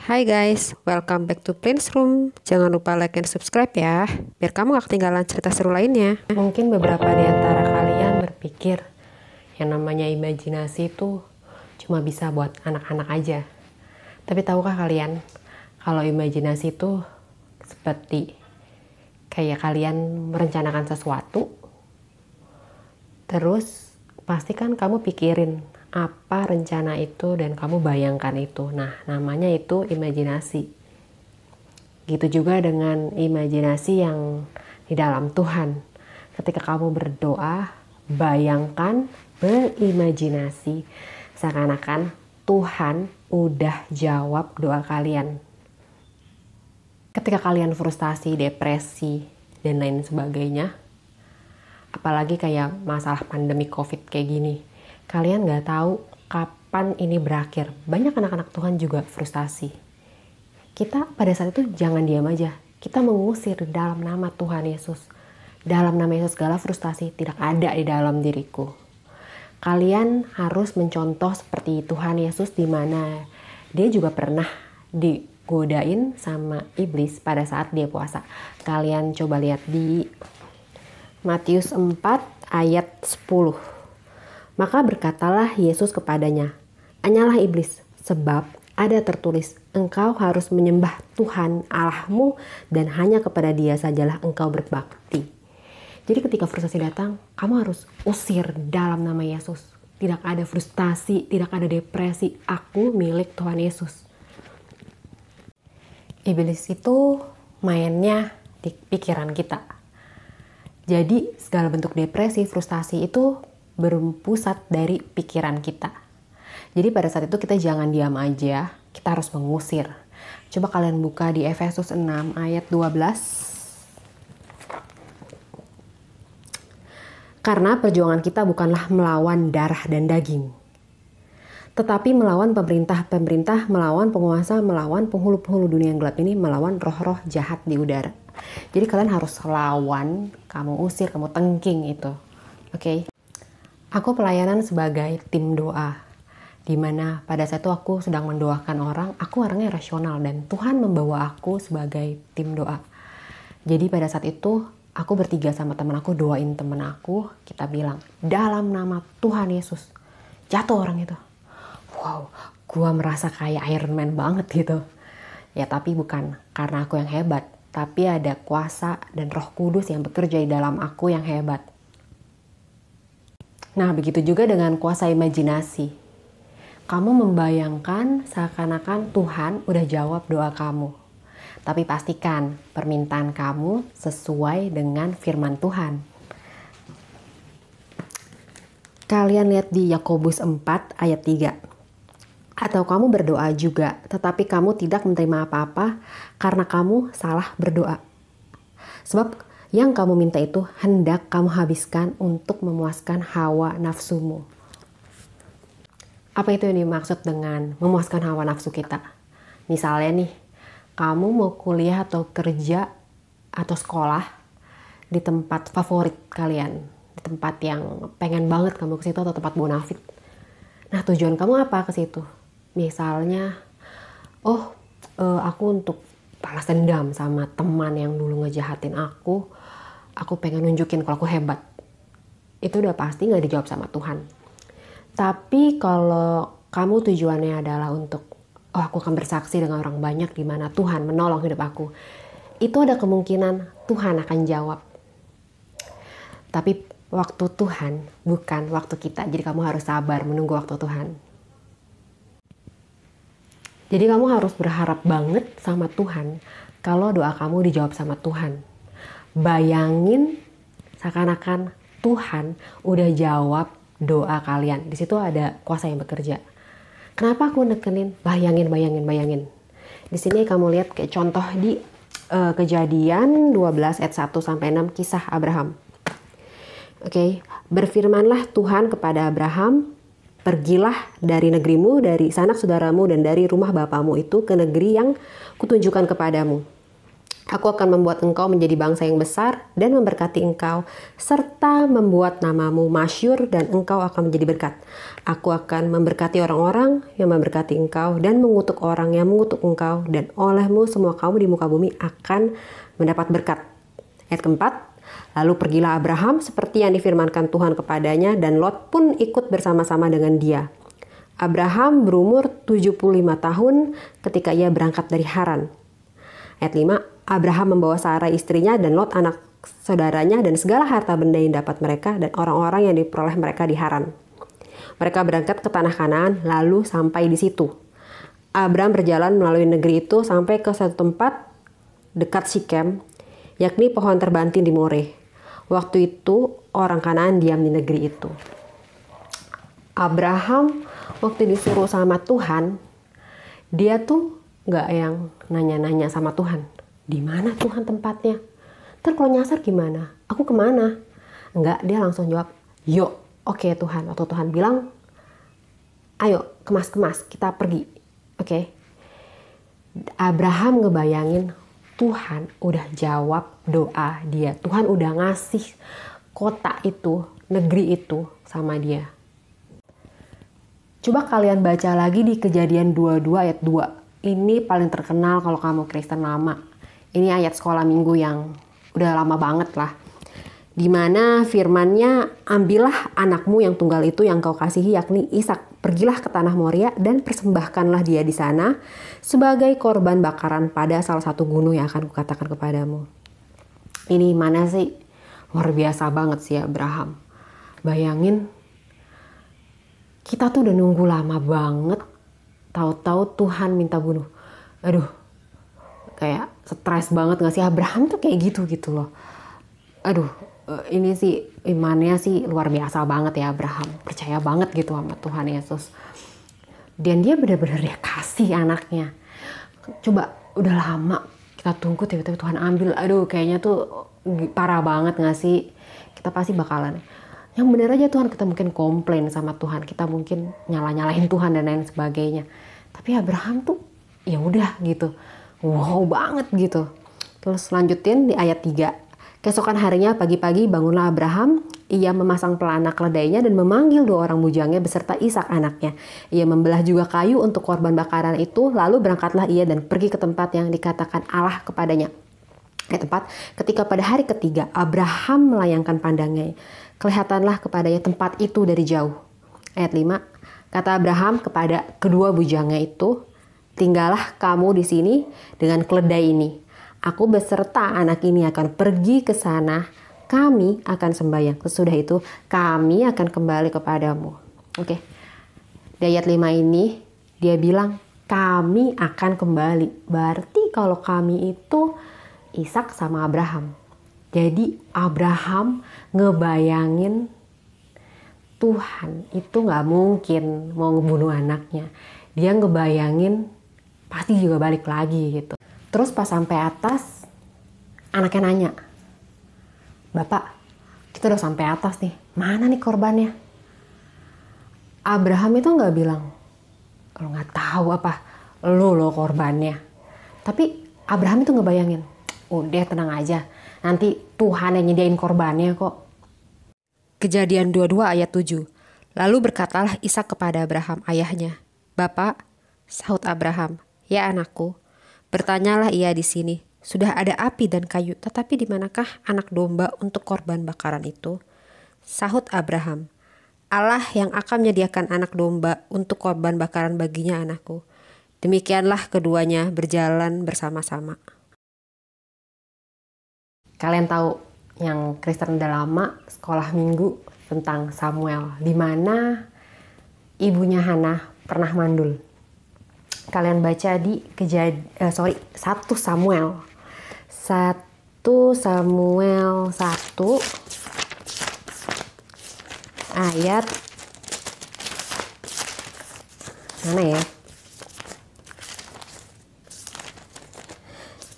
Hai guys, welcome back to Prince Room. Jangan lupa like and subscribe ya, biar kamu gak ketinggalan cerita seru lainnya. Mungkin beberapa di antara kalian berpikir yang namanya imajinasi itu cuma bisa buat anak-anak aja. Tapi tahukah kalian kalau imajinasi itu seperti kayak kalian merencanakan sesuatu, terus pasti kan kamu pikirin apa rencana itu dan kamu bayangkan itu. Nah, namanya itu imajinasi. Gitu juga dengan imajinasi yang di dalam Tuhan. Ketika kamu berdoa, bayangkan, berimajinasi seakan-akan Tuhan udah jawab doa kalian. Ketika kalian frustasi, depresi, dan lain sebagainya, apalagi kayak masalah pandemi COVID kayak gini, kalian gak tahu kapan ini berakhir. Banyak anak-anak Tuhan juga frustasi. Kita pada saat itu jangan diam aja. Kita mengusir dalam nama Tuhan Yesus. Dalam nama Yesus segala frustasi tidak ada di dalam diriku. Kalian harus mencontoh seperti Tuhan Yesus, di mana dia juga pernah digodain sama iblis pada saat dia puasa. Kalian coba lihat di Matius 4 ayat 10. Maka berkatalah Yesus kepadanya, "Anyalah iblis, sebab ada tertulis, engkau harus menyembah Tuhan Allahmu dan hanya kepada Dia sajalah engkau berbakti." Jadi ketika frustasi datang, kamu harus usir dalam nama Yesus. Tidak ada frustasi, tidak ada depresi. Aku milik Tuhan Yesus. Iblis itu mainnya di pikiran kita. Jadi segala bentuk depresi, frustasi itu berpusat dari pikiran kita. Jadi pada saat itu kita jangan diam aja, kita harus mengusir. Coba kalian buka di Efesus 6 ayat 12. Karena perjuangan kita bukanlah melawan darah dan daging, tetapi melawan pemerintah, melawan penguasa, melawan penghulu-penghulu dunia yang gelap ini, melawan roh-roh jahat di udara. Jadi kalian harus lawan, kamu usir, kamu tengking itu. Oke? Aku pelayanan sebagai tim doa, di mana pada saat itu aku sedang mendoakan orang. Aku orangnya rasional dan Tuhan membawa aku sebagai tim doa. Jadi pada saat itu aku bertiga sama teman aku doain teman aku. Kita bilang dalam nama Tuhan Yesus. Jatuh orang itu. Wow, gua merasa kayak Iron Man banget gitu. Ya tapi bukan karena aku yang hebat, tapi ada kuasa dan Roh Kudus yang bekerja di dalam aku yang hebat. Nah, begitu juga dengan kuasa imajinasi. Kamu membayangkan seakan-akan Tuhan udah jawab doa kamu. Tapi pastikan permintaan kamu sesuai dengan firman Tuhan. Kalian lihat di Yakobus 4 ayat 3. Atau kamu berdoa juga, tetapi kamu tidak menerima apa-apa karena kamu salah berdoa. Sebab yang kamu minta itu hendak kamu habiskan untuk memuaskan hawa nafsumu. Apa itu yang dimaksud dengan memuaskan hawa nafsu kita? Misalnya nih, kamu mau kuliah atau kerja atau sekolah di tempat favorit kalian, di tempat yang pengen banget kamu ke situ atau tempat bonafit. Nah, tujuan kamu apa ke situ? Misalnya, aku untuk balas dendam sama teman yang dulu ngejahatin aku. Aku pengen nunjukin kalau aku hebat. Itu udah pasti gak dijawab sama Tuhan. Tapi kalau kamu tujuannya adalah untuk, aku akan bersaksi dengan orang banyak di mana Tuhan menolong hidup aku. Itu ada kemungkinan Tuhan akan jawab. Tapi waktu Tuhan bukan waktu kita. Jadi kamu harus sabar menunggu waktu Tuhan. Jadi kamu harus berharap banget sama Tuhan kalau doa kamu dijawab sama Tuhan. Bayangin seakan-akan Tuhan udah jawab doa kalian. Di situ ada kuasa yang bekerja. Kenapa aku nekenin bayangin? Di sini kamu lihat kayak contoh di Kejadian 12 ayat 1 sampai 6 kisah Abraham. Oke, berfirmanlah Tuhan kepada Abraham, pergilah dari negerimu, dari sanak saudaramu dan dari rumah bapamu itu ke negeri yang kutunjukkan kepadamu. Aku akan membuat engkau menjadi bangsa yang besar dan memberkati engkau, serta membuat namamu masyhur dan engkau akan menjadi berkat. Aku akan memberkati orang-orang yang memberkati engkau dan mengutuk orang yang mengutuk engkau, dan olehmu semua kaum di muka bumi akan mendapat berkat. Ayat keempat, lalu pergilah Abraham seperti yang difirmankan Tuhan kepadanya, dan Lot pun ikut bersama-sama dengan dia. Abraham berumur 75 tahun ketika ia berangkat dari Haran. Ayat 5, Abraham membawa Sarai istrinya dan Lot anak saudaranya dan segala harta benda yang dapat mereka dan orang-orang yang diperoleh mereka di Haran. Mereka berangkat ke tanah Kanaan lalu sampai di situ. Abraham berjalan melalui negeri itu sampai ke suatu tempat dekat Sikem, yakni pohon terbantin di More. Waktu itu orang Kanaan diam di negeri itu. Abraham waktu disuruh sama Tuhan, dia tuh nggak yang nanya-nanya sama Tuhan. Di mana Tuhan tempatnya? Ntar kalau nyasar gimana? Aku kemana? Enggak, dia langsung jawab, yuk, oke Tuhan. Atau Tuhan bilang, ayo kemas-kemas, kita pergi. Oke. Abraham ngebayangin Tuhan udah jawab doa dia. Tuhan udah ngasih kota itu, negeri itu sama dia. Coba kalian baca lagi di Kejadian 22 ayat 2. Ini paling terkenal kalau kamu Kristen lama. Ini ayat sekolah minggu yang udah lama banget lah. Dimana firmannya, ambillah anakmu yang tunggal itu yang kau kasihi yakni Ishak. Pergilah ke tanah Moria dan persembahkanlah dia di sana sebagai korban bakaran pada salah satu gunung yang akan kukatakan kepadamu. Ini mana sih? Luar biasa banget sih Abraham. Bayangin, kita tuh udah nunggu lama banget. Tahu-tahu Tuhan minta bunuh. Aduh, kayak stres banget gak sih? Abraham tuh kayak gitu loh. Aduh, ini sih imannya sih luar biasa banget ya Abraham. Percaya banget gitu sama Tuhan Yesus. Dan dia benar-benar dia kasih anaknya. Coba udah lama kita tunggu tiba-tiba Tuhan ambil. Aduh, kayaknya tuh parah banget gak sih? Kita pasti bakalan. Yang bener aja Tuhan, kita mungkin komplain sama Tuhan. Kita mungkin nyalahin Tuhan dan lain sebagainya. Tapi Abraham tuh ya udah gitu. Wow banget gitu. Terus lanjutin di ayat 3. Keesokan harinya pagi-pagi bangunlah Abraham. Ia memasang pelana keledainya dan memanggil 2 orang bujangnya beserta Ishak anaknya. Ia membelah juga kayu untuk korban bakaran itu. Lalu berangkatlah ia dan pergi ke tempat yang dikatakan Allah kepadanya. Ayat 4. Ketika pada hari ketiga Abraham melayangkan pandangnya, kelihatanlah kepadanya tempat itu dari jauh. Ayat 5. Kata Abraham kepada kedua bujangnya itu, tinggallah kamu di sini dengan keledai ini. Aku beserta anak ini akan pergi ke sana. Kami akan sembahyang. Sesudah itu kami akan kembali kepadamu. Oke. Di ayat 5 ini dia bilang kami akan kembali. Berarti kalau kami itu Ishak sama Abraham. Jadi Abraham ngebayangin Tuhan itu gak mungkin mau ngebunuh anaknya. Dia ngebayangin pasti juga balik lagi gitu. Terus pas sampai atas, anaknya nanya, Bapak, kita udah sampai atas nih, mana nih korbannya? Abraham itu nggak bilang, kalau nggak tahu apa, lu loh korbannya. Tapi Abraham itu ngebayangin, udah tenang aja, nanti Tuhan yang nyediain korbannya kok. Kejadian 22 ayat 7. Lalu berkatalah Ishak kepada Abraham ayahnya, Bapak, sahut Abraham, ya anakku. Bertanyalah ia di sini, sudah ada api dan kayu, tetapi di manakah anak domba untuk korban bakaran itu? Sahut Abraham, Allah yang akan menyediakan anak domba untuk korban bakaran baginya anakku. Demikianlah keduanya berjalan bersama-sama. Kalian tahu yang Kristen udah lama sekolah minggu tentang Samuel, di mana ibunya Hana pernah mandul. Kalian baca di 1 Samuel 1 ayat mana ya?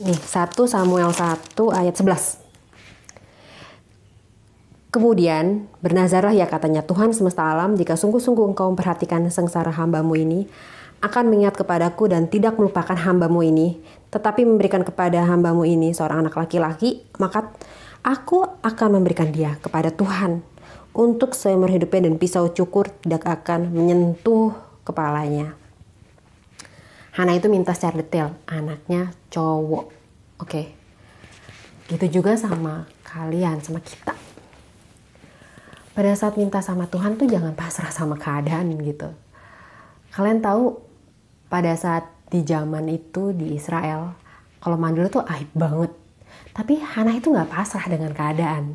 Nih 1 Samuel 1 ayat 11. Kemudian bernazarlah ya katanya, Tuhan semesta alam, jika sungguh-sungguh engkau memperhatikan sengsara hambamu ini, akan mengingat kepadaku dan tidak melupakan hambamu ini, tetapi memberikan kepada hambamu ini seorang anak laki-laki, maka aku akan memberikan dia kepada Tuhan untuk seumur hidupnya dan pisau cukur tidak akan menyentuh kepalanya. Hana itu minta secara detail, anaknya cowok. Oke. Gitu juga sama kalian, sama kita. Pada saat minta sama Tuhan tuh jangan pasrah sama keadaan gitu. Kalian tahu pada saat di zaman itu di Israel, kalau mandul tuh aib banget. Tapi Hana itu gak pasrah dengan keadaan.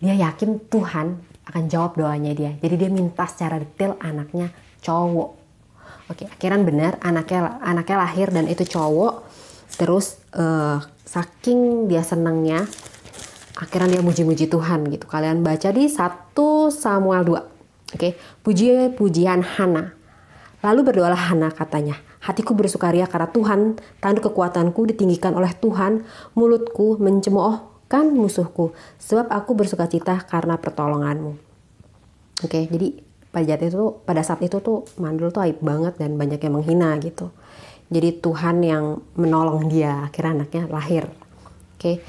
Dia yakin Tuhan akan jawab doanya dia. Jadi dia minta secara detail anaknya cowok. Oke, akhirnya benar anaknya lahir dan itu cowok. Terus saking dia senangnya, akhirnya dia muji-muji Tuhan gitu. Kalian baca di 1 Samuel 2. Oke, pujian Hana. Lalu berdoalah Hana, katanya, hatiku bersukaria karena Tuhan, tanduk kekuatanku ditinggikan oleh Tuhan, mulutku mencemoohkan musuhku, sebab aku bersukacita karena pertolonganmu. Oke, jadi pada saat itu tuh mandul tuh aib banget dan banyak yang menghina gitu. Jadi Tuhan yang menolong dia, akhirnya anaknya lahir. Oke.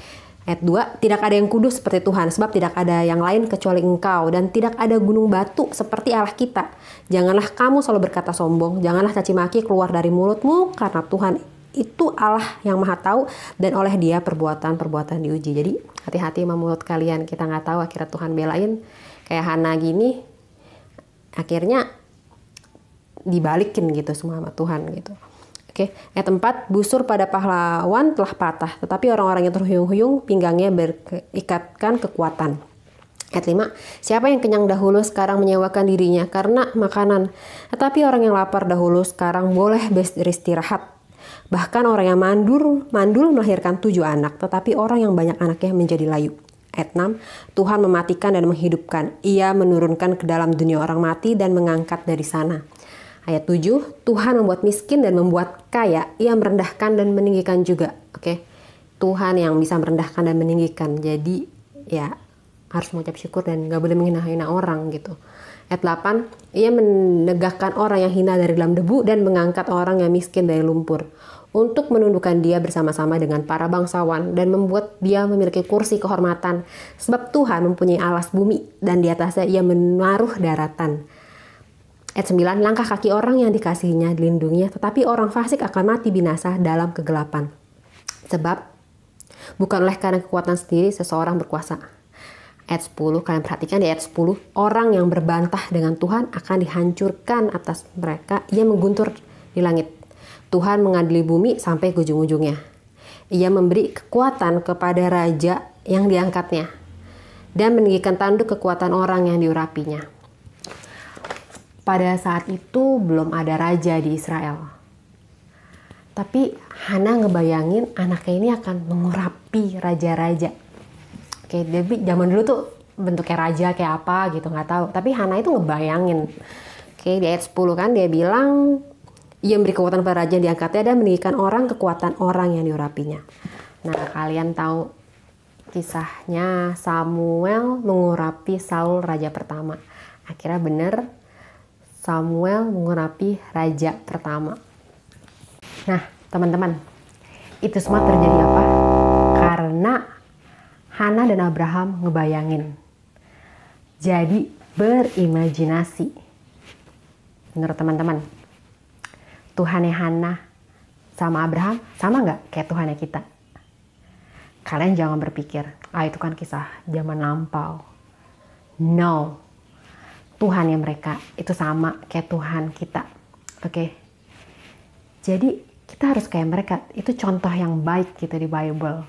Ayat 2, tidak ada yang kudus seperti Tuhan, sebab tidak ada yang lain kecuali Engkau, dan tidak ada gunung batu seperti Allah kita. Janganlah kamu selalu berkata sombong, janganlah caci maki keluar dari mulutmu, karena Tuhan itu Allah yang maha tahu, dan oleh dia perbuatan-perbuatan diuji. Jadi hati-hati sama mulut kalian, kita nggak tahu akhirnya Tuhan belain. Kayak Hana gini, akhirnya dibalikin gitu semua sama Tuhan gitu. Oke, ayat 4, busur pada pahlawan telah patah, tetapi orang-orang yang terhuyung-huyung pinggangnya berikatkan kekuatan. Ayat 5, siapa yang kenyang dahulu sekarang menyewakan dirinya karena makanan, tetapi orang yang lapar dahulu sekarang boleh beristirahat. Bahkan orang yang mandul melahirkan 7 anak, tetapi orang yang banyak anaknya menjadi layu. Ayat 6, Tuhan mematikan dan menghidupkan, ia menurunkan ke dalam dunia orang mati dan mengangkat dari sana. Ayat 7, Tuhan membuat miskin dan membuat kaya, ia merendahkan dan meninggikan juga. Oke, Tuhan yang bisa merendahkan dan meninggikan. Jadi ya harus mengucap syukur dan gak boleh menghina-hina orang gitu. Ayat 8, ia menegakkan orang yang hina dari dalam debu dan mengangkat orang yang miskin dari lumpur, untuk menundukkan dia bersama-sama dengan para bangsawan dan membuat dia memiliki kursi kehormatan. Sebab Tuhan mempunyai alas bumi dan di atasnya ia menaruh daratan. Ayat 9, langkah kaki orang yang dikasihinya dilindunginya, tetapi orang fasik akan mati binasa dalam kegelapan. Sebab bukan oleh karena kekuatan sendiri seseorang berkuasa. Ayat 10, kalian perhatikan di ayat 10, orang yang berbantah dengan Tuhan akan dihancurkan atas mereka, ia mengguntur di langit. Tuhan mengadili bumi sampai ke ujung-ujungnya. Ia memberi kekuatan kepada raja yang diangkatnya dan meninggikan tanduk kekuatan orang yang diurapinya. Pada saat itu belum ada raja di Israel. Tapi Hana ngebayangin anaknya ini akan mengurapi raja-raja. Oke, jadi zaman dulu tuh bentuknya raja kayak apa gitu nggak tahu. Tapi Hana itu ngebayangin. Oke, di ayat 10 kan dia bilang, ia memberi kekuatan pada raja yang diangkatnya dan meninggikan orang kekuatan orang yang diurapinya. Nah, kalian tahu kisahnya Samuel mengurapi Saul raja pertama. Akhirnya bener, Samuel mengurapi raja pertama. Nah, teman-teman, itu semua terjadi apa? Karena Hana dan Abraham ngebayangin. Jadi berimajinasi. Menurut teman-teman, Tuhannya Hana sama Abraham sama nggak kayak Tuhannya kita? Kalian jangan berpikir, itu kan kisah zaman lampau. No. Tuhannya mereka itu sama kayak Tuhan kita. Oke. Jadi kita harus kayak mereka. Itu contoh yang baik gitu di Bible.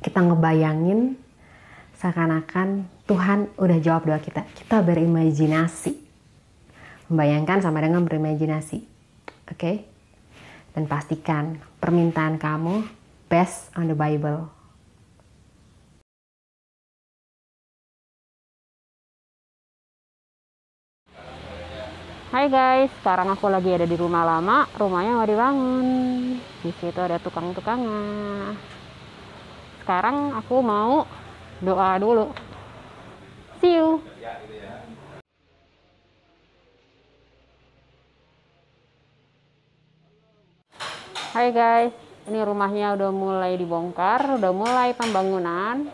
Kita ngebayangin seakan-akan Tuhan udah jawab doa kita. Kita berimajinasi. Membayangkan sama dengan berimajinasi. Oke. Dan pastikan permintaan kamu based on the Bible. Hai guys, sekarang aku lagi ada di rumah lama, rumahnya mau dibangun. Di situ ada tukang-tukangnya. Sekarang aku mau doa dulu. See you. Ya, gitu ya. Hai guys, ini rumahnya udah mulai dibongkar, udah mulai pembangunan.